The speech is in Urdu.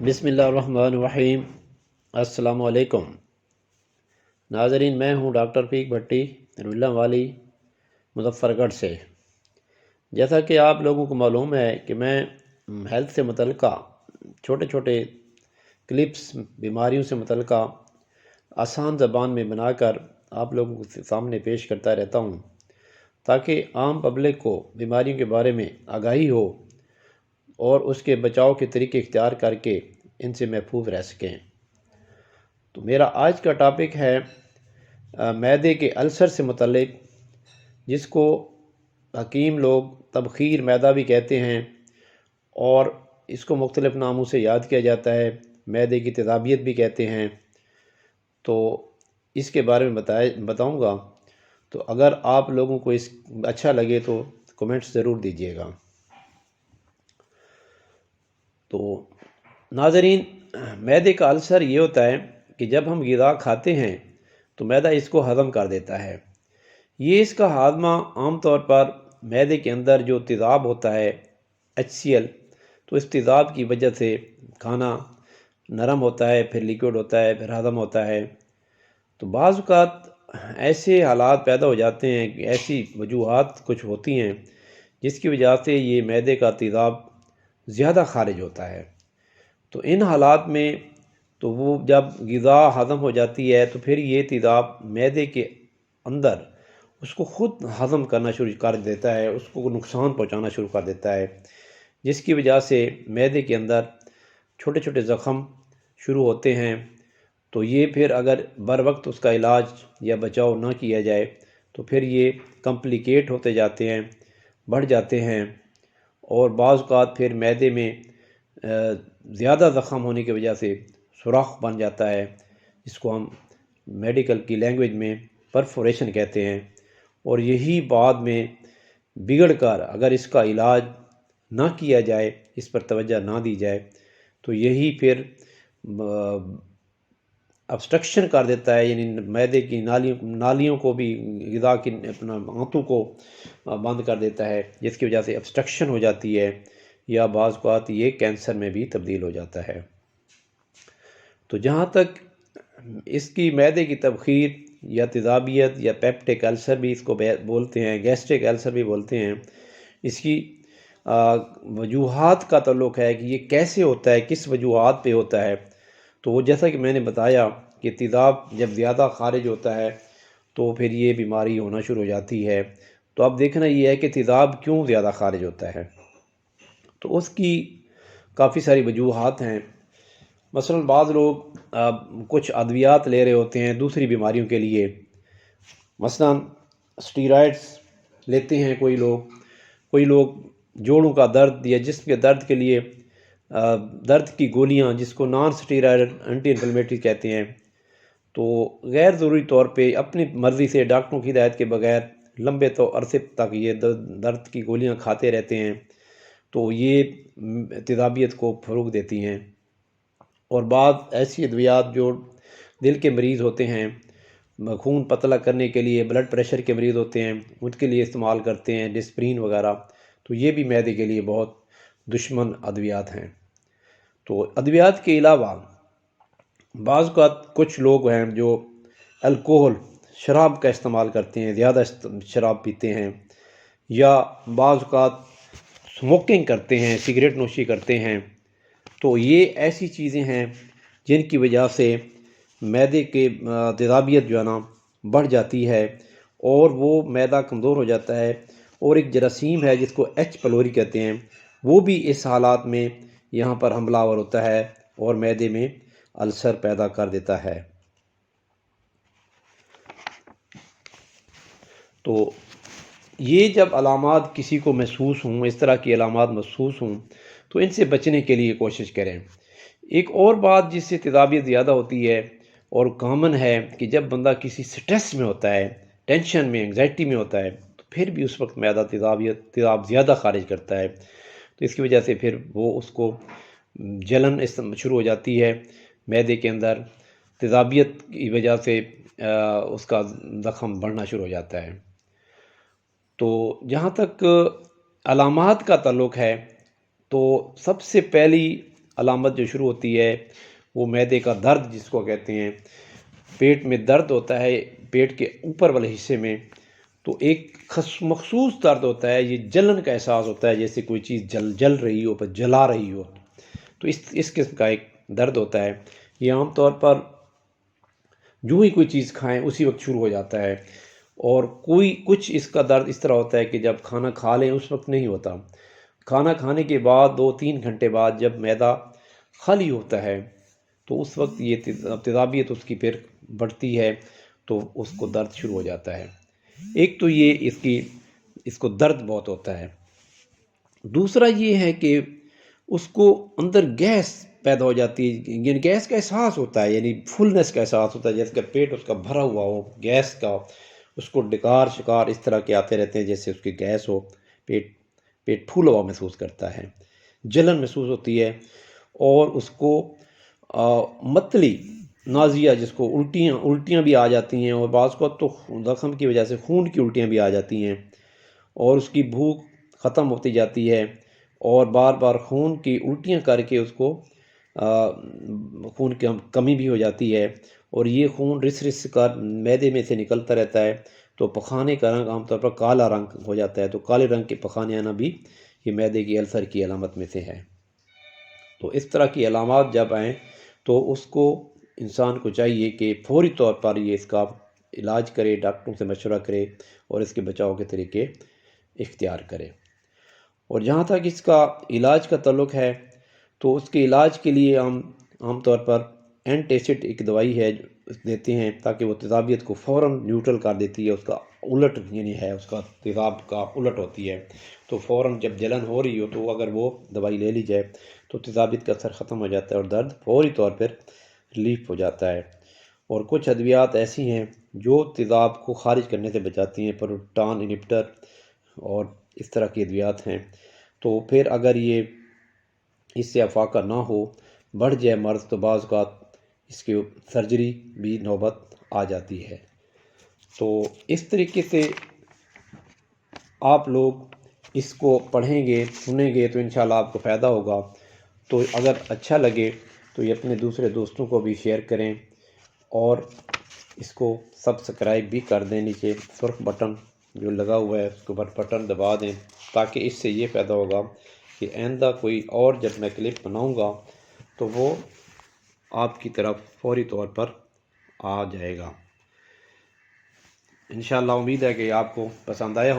بسم اللہ الرحمن الرحیم۔ السلام علیکم ناظرین، میں ہوں ڈاکٹر رفیق بھٹی رولہ والی مظفر گڑھ سے۔ جیسا کہ آپ لوگوں کو معلوم ہے کہ میں ہیلتھ سے متعلقہ چھوٹے چھوٹے کلپس بیماریوں سے متعلقہ آسان زبان میں بنا کر آپ لوگوں کے سامنے پیش کرتا رہتا ہوں، تاکہ عام پبلک کو بیماریوں کے بارے میں آگاہی ہو اور اس کے بچاؤ کے طریقے اختیار کر کے ان سے محفوظ رہ سکیں۔ تو میرا آج کا ٹاپک ہے معدے کے السر سے متعلق، جس کو حکیم لوگ تبخیر معدہ بھی کہتے ہیں، اور اس کو مختلف ناموں سے یاد کیا جاتا ہے، معدے کی تیزابیت بھی کہتے ہیں۔ تو اس کے بارے میں بتاؤں گا، تو اگر آپ لوگوں کو اس اچھا لگے تو کمنٹس ضرور دیجیے گا۔ تو ناظرین، معدے کا السر یہ ہوتا ہے کہ جب ہم غذا کھاتے ہیں تو معدہ اس کو ہضم کر دیتا ہے۔ یہ اس کا ہاضمہ عام طور پر معدے کے اندر جو تیزاب ہوتا ہے HCl، تو اس تیزاب کی وجہ سے کھانا نرم ہوتا ہے، پھر لیکوڈ ہوتا ہے، پھر ہضم ہوتا ہے۔ تو بعض اوقات ایسے حالات پیدا ہو جاتے ہیں کہ ایسی وجوہات کچھ ہوتی ہیں جس کی وجہ سے یہ معدے کا تیزاب زیادہ خارج ہوتا ہے۔ تو ان حالات میں تو وہ جب غذا ہضم ہو جاتی ہے تو پھر یہ تیزاب معدے کے اندر اس کو خود ہضم کرنا شروع کر دیتا ہے، اس کو نقصان پہنچانا شروع کر دیتا ہے، جس کی وجہ سے معدے کے اندر چھوٹے چھوٹے زخم شروع ہوتے ہیں۔ تو یہ پھر اگر بر وقت اس کا علاج یا بچاؤ نہ کیا جائے تو پھر یہ کمپلیکیٹ ہوتے جاتے ہیں، بڑھ جاتے ہیں، اور بعض اوقات پھر معدے میں زیادہ زخم ہونے کی وجہ سے سوراخ بن جاتا ہے، جس کو ہم میڈیکل کی لینگویج میں پرفوریشن کہتے ہیں، اور یہی بعد میں بگڑ کر اگر اس کا علاج نہ کیا جائے، اس پر توجہ نہ دی جائے، تو یہی پھر ابسٹرکشن کر دیتا ہے، یعنی معدے کی نالیوں کو بھی، غذا کی اپنا آنتوں کو بند کر دیتا ہے، جس کی وجہ سے ابسٹرکشن ہو جاتی ہے، یا بعض اوقات یہ کینسر میں بھی تبدیل ہو جاتا ہے۔ تو جہاں تک اس کی معدے کی تبخیر یا تیزابیت یا پیپٹک السر بھی اس کو بولتے ہیں، گیسٹرک السر بھی بولتے ہیں، اس کی وجوہات کا تعلق ہے کہ یہ کیسے ہوتا ہے، کس وجوہات پہ ہوتا ہے۔ تو وہ جیسا کہ میں نے بتایا کہ تیزاب جب زیادہ خارج ہوتا ہے تو پھر یہ بیماری ہونا شروع ہو جاتی ہے۔ تو اب دیکھنا یہ ہے کہ تیزاب کیوں زیادہ خارج ہوتا ہے، تو اس کی کافی ساری وجوہات ہیں۔ مثلا بعض لوگ کچھ ادویات لے رہے ہوتے ہیں دوسری بیماریوں کے لیے، مثلا اسٹیرائڈز لیتے ہیں کوئی لوگ جوڑوں کا درد یا جسم کے درد کے لیے درد کی گولیاں، جس کو نان اسٹیرائڈ اینٹی انفلیمیٹری کہتے ہیں، تو غیر ضروری طور پہ اپنی مرضی سے ڈاکٹروں کی ہدایت کے بغیر لمبے عرصے تک یہ درد کی گولیاں کھاتے رہتے ہیں، تو یہ تیزابیت کو فروغ دیتی ہیں۔ اور بعض ایسی ادویات جو دل کے مریض ہوتے ہیں، خون پتلا کرنے کے لیے، بلڈ پریشر کے مریض ہوتے ہیں، ان کے لیے استعمال کرتے ہیں، ڈسپرین وغیرہ، تو یہ بھی معدے کے لیے بہت دشمن ادویات ہیں۔ تو ادویات کے علاوہ بعض اوقات کچھ لوگ ہیں جو الکوہل، شراب کا استعمال کرتے ہیں، زیادہ شراب پیتے ہیں، یا بعض اوقات اسموکنگ کرتے ہیں، سگریٹ نوشی کرتے ہیں۔ تو یہ ایسی چیزیں ہیں جن کی وجہ سے معدے کے تیزابیت جو ہے نا بڑھ جاتی ہے، اور وہ معدہ کمزور ہو جاتا ہے، اور ایک جراثیم ہے جس کو ایچ پیلوری کہتے ہیں، وہ بھی اس حالات میں یہاں پر حملہ آور ہوتا ہے اور معدے میں السر پیدا کر دیتا ہے۔ تو یہ جب علامات کسی کو محسوس ہوں، اس طرح کی علامات محسوس ہوں، تو ان سے بچنے کے لیے کوشش کریں۔ ایک اور بات جس سے تیزابیت زیادہ ہوتی ہے اور کامن ہے کہ جب بندہ کسی سٹریس میں ہوتا ہے، ٹینشن میں، انگزائٹی میں ہوتا ہے، تو پھر بھی اس وقت معدہ تیزاب زیادہ خارج کرتا ہے، تو اس کی وجہ سے پھر وہ اس کو جلن شروع ہو جاتی ہے معدے کے اندر، تیزابیت کی وجہ سے اس کا زخم بڑھنا شروع ہو جاتا ہے۔ تو جہاں تک علامات کا تعلق ہے، تو سب سے پہلی علامت جو شروع ہوتی ہے وہ معدے کا درد جس کو کہتے ہیں، پیٹ میں درد ہوتا ہے پیٹ کے اوپر والے حصے میں، تو ایک مخصوص درد ہوتا ہے، یہ جلن کا احساس ہوتا ہے، جیسے کوئی چیز جل رہی ہو، پر جلا رہی ہو، تو اس قسم کا ایک درد ہوتا ہے۔ یہ عام طور پر جو ہی کوئی چیز کھائیں اسی وقت شروع ہو جاتا ہے، اور کچھ اس کا درد اس طرح ہوتا ہے کہ جب کھانا کھا لیں اس وقت نہیں ہوتا، کھانا کھانے کے بعد 2-3 گھنٹے بعد جب معدہ خالی ہوتا ہے تو اس وقت یہ تیزابیت اس کی پھر بڑھتی ہے، تو اس کو درد شروع ہو جاتا ہے۔ ایک تو یہ اس کو درد بہت ہوتا ہے، دوسرا یہ ہے کہ اس کو اندر گیس پیدا ہو جاتی ہے، یعنی گیس کا احساس ہوتا ہے، یعنی فلنس کا احساس ہوتا ہے، جیسے کہ پیٹ اس کا بھرا ہوا ہو گیس کا، اس کو ڈکار شکار اس طرح کے آتے رہتے ہیں جیسے اس کی گیس ہو، پیٹ پھولا ہوا محسوس کرتا ہے، جلن محسوس ہوتی ہے، اور اس کو متلی نازیہ جس کو الٹیاں بھی آ جاتی ہیں، اور بعض کو تو زخم کی وجہ سے خون کی الٹیاں بھی آ جاتی ہیں، اور اس کی بھوک ختم ہوتی جاتی ہے، اور بار بار خون کی الٹیاں کر کے اس کو خون کی کمی بھی ہو جاتی ہے، اور یہ خون رس کر معدے میں سے نکلتا رہتا ہے، تو پخانے کا رنگ عام طور پر کالا رنگ ہو جاتا ہے، تو کالے رنگ کے پخانے آنا بھی یہ معدے کی السر کی علامت میں سے ہے۔ تو اس طرح کی علامات جب آئیں تو اس کو انسان کو چاہیے کہ فوری طور پر یہ اس کا علاج کرے، ڈاکٹروں سے مشورہ کرے، اور اس کے بچاؤ کے طریقے اختیار کرے۔ اور جہاں تک اس کا علاج کا تعلق ہے تو اس کے علاج کے لیے ہم عام طور پر اینٹی ایسڈ ایک دوائی ہے دیتے ہیں، تاکہ وہ تیزابیت کو فوراً نیوٹرل کر دیتی ہے، اس کا الٹ یعنی ہے، اس کا تیزاب کا الٹ ہوتی ہے، تو فوراً جب جلن ہو رہی ہو تو اگر وہ دوائی لے لی جائے تو تیزابیت کا اثر ختم ہو جاتا ہے اور درد فوری طور پر ریلیف ہو جاتا ہے۔ اور کچھ ادویات ایسی ہیں جو تیزاب کو خارج کرنے سے بچاتی ہیں، پروٹان انہبیٹر اور اس طرح کی ادویات ہیں، تو پھر اگر یہ اس سے افاقہ نہ ہو، بڑھ جائے مرض، تو بعض اوقات اس کی سرجری بھی نوبت آ جاتی ہے۔ تو اس طریقے سے آپ لوگ اس کو پڑھیں گے، سنیں گے، تو انشاءاللہ آپ کو فائدہ ہوگا۔ تو اگر اچھا لگے تو یہ اپنے دوسرے دوستوں کو بھی شیئر کریں، اور اس کو سبسکرائب بھی کر دیں، نیچے سرخ بٹن جو لگا ہوا ہے اس کے اوپر بٹن دبا دیں، تاکہ اس سے یہ فائدہ ہوگا کہ آئندہ کوئی اور جب میں کلپ بناؤں گا تو وہ آپ کی طرف فوری طور پر آ جائے گا۔ انشاءاللہ امید ہے کہ آپ کو پسند آیا ہوگا۔